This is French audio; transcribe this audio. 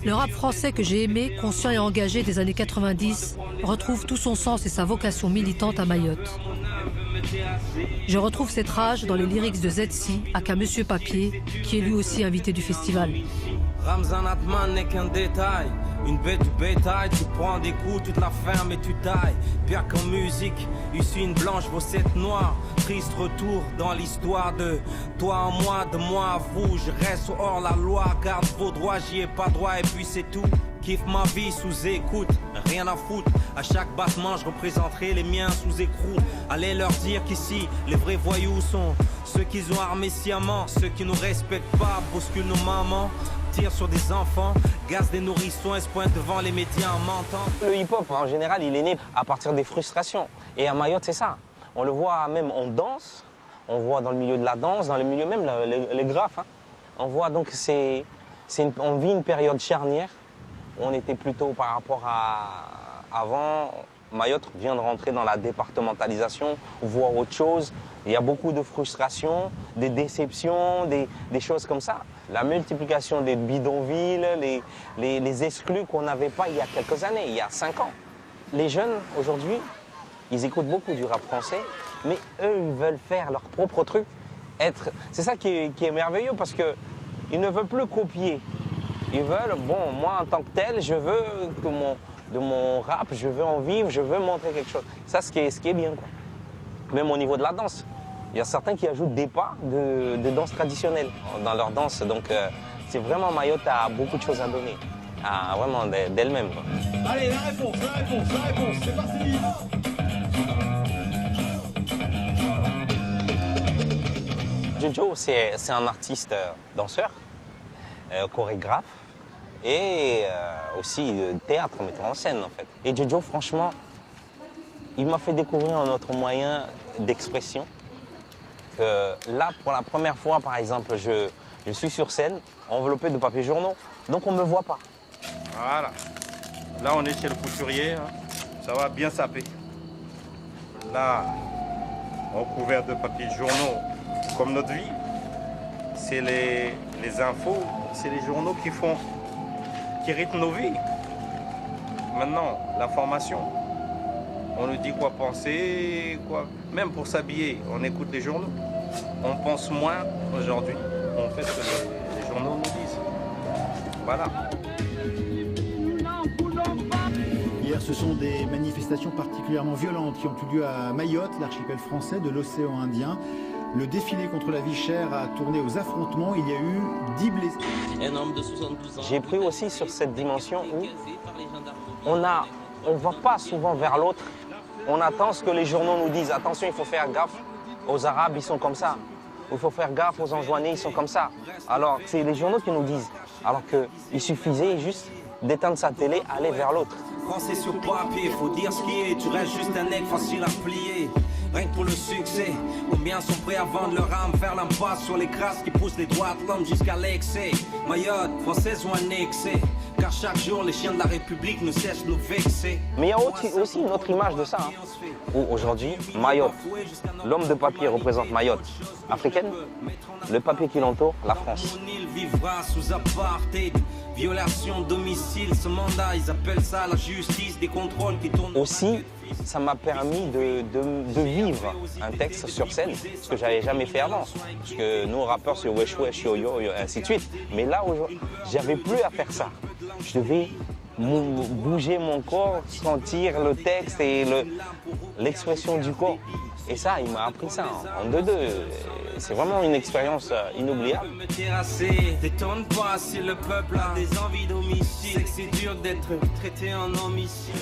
Le rap français que j'ai aimé, conscient et engagé des années 90, retrouve tout son sens et sa vocation militante à Mayotte. Je retrouve cette rage dans les lyrics de ZC, aka Monsieur Papier, qui est lui aussi invité du festival. Ramzan Atman n'est qu'un détail, une bête du bétail, tu prends des coups, tu te la fermes et tu tailles. Pire qu'en musique, ici une blanche vaut 7 noirs. Triste retour dans l'histoire de toi en moi, de moi à vous. Je reste hors la loi, garde vos droits, j'y ai pas droit et puis c'est tout. Kiffe ma vie sous écoute, rien à foutre. À chaque battement, je représenterai les miens sous écrou. Allez leur dire qu'ici, les vrais voyous sont ceux qui ont armé sciemment, ceux qui nous respectent pas, bousculent nos mamans, tirent sur des enfants, gazent des nourrissons et se pointent devant les médias en mentant. Le hip-hop, en général, il est né à partir des frustrations. Et à Mayotte, c'est ça. On le voit même en danse, on voit dans le milieu de la danse, dans le milieu même, les graphes. Hein. On voit donc on vit une période charnière. On était plutôt par rapport à avant. Mayotte vient de rentrer dans la départementalisation, voir autre chose. Il y a beaucoup de frustrations, des déceptions, des choses comme ça. La multiplication des bidonvilles, les exclus qu'on n'avait pas il y a quelques années, il y a 5 ans. Les jeunes, aujourd'hui, ils écoutent beaucoup du rap français, mais eux, ils veulent faire leur propre truc. C'est ça qui est merveilleux parce qu'ils ne veulent plus copier. Ils veulent, bon, moi en tant que tel, je veux que de mon rap, je veux en vivre, je veux montrer quelque chose. Ça, ce qui est bien, quoi. Même au niveau de la danse. Il y a certains qui ajoutent des pas de danse traditionnelle dans leur danse. Donc, c'est vraiment, Mayotte a beaucoup de choses à donner, vraiment d'elle-même. Allez, la réponse, c'est parti. Jojo, c'est un artiste danseur, chorégraphe et aussi théâtre, metteur en scène en fait. Et Jojo, franchement, il m'a fait découvrir un autre moyen d'expression. Là, pour la première fois, par exemple, je suis sur scène, enveloppé de papier journaux, donc on ne me voit pas. Voilà. Là, on est chez le couturier, hein. Ça va bien saper. Là, recouvert de papier journaux, comme notre vie, c'est les infos, c'est les journaux qui rythment nos vies. Maintenant, l'information, on nous dit quoi penser, quoi. Même pour s'habiller, on écoute les journaux. On pense moins aujourd'hui, on fait ce que les journaux nous disent. Voilà. Hier, ce sont des manifestations particulièrement violentes qui ont eu lieu à Mayotte, l'archipel français de l'océan Indien. Le défilé contre la vie chère a tourné aux affrontements. Il y a eu 10 blessés. Un homme de 72 ans. J'ai pris aussi sur cette dimension où on ne va pas souvent vers l'autre. On attend ce que les journaux nous disent. Attention, il faut faire gaffe aux Arabes, ils sont comme ça. Il faut faire gaffe aux Anjouanais, ils sont comme ça. Alors, c'est les journaux qui nous disent. Alors qu'il suffisait juste d'éteindre sa télé, aller vers l'autre. Français sur papier, faut dire ce qui est. Tu restes juste un aigle facile à plier. Rien que pour le succès, combien sont prêts à vendre leur âme, faire l'impasse sur les crasses qui poussent les droits de l'homme jusqu'à l'excès. Mayotte, française ou annexée, car chaque jour les chiens de la République ne cessent de nous vexer. Mais il y a aussi une autre image de ça, hein, où aujourd'hui, Mayotte, l'homme de papier représente Mayotte africaine, le papier qui l'entoure, la France. Mon île vivra sous apartheid, violation de domicile, ce mandat, ils appellent ça la justice, des contrôles qui tournent... Aussi, ça m'a permis de vivre un texte sur scène, ce que j'avais jamais fait avant. Parce que nous, rappeurs, c'est wesh wesh, yo yo, et ainsi de suite. Mais là, j'avais plus à faire ça. Je devais bouger mon corps, sentir le texte et l'expression du corps. Et ça, il m'a appris ça en 2-2. C'est vraiment une expérience inoubliable. T'étonnes pas si le peuple a des envies d'homicide. C'est que c'est dur d'être traité en homicide.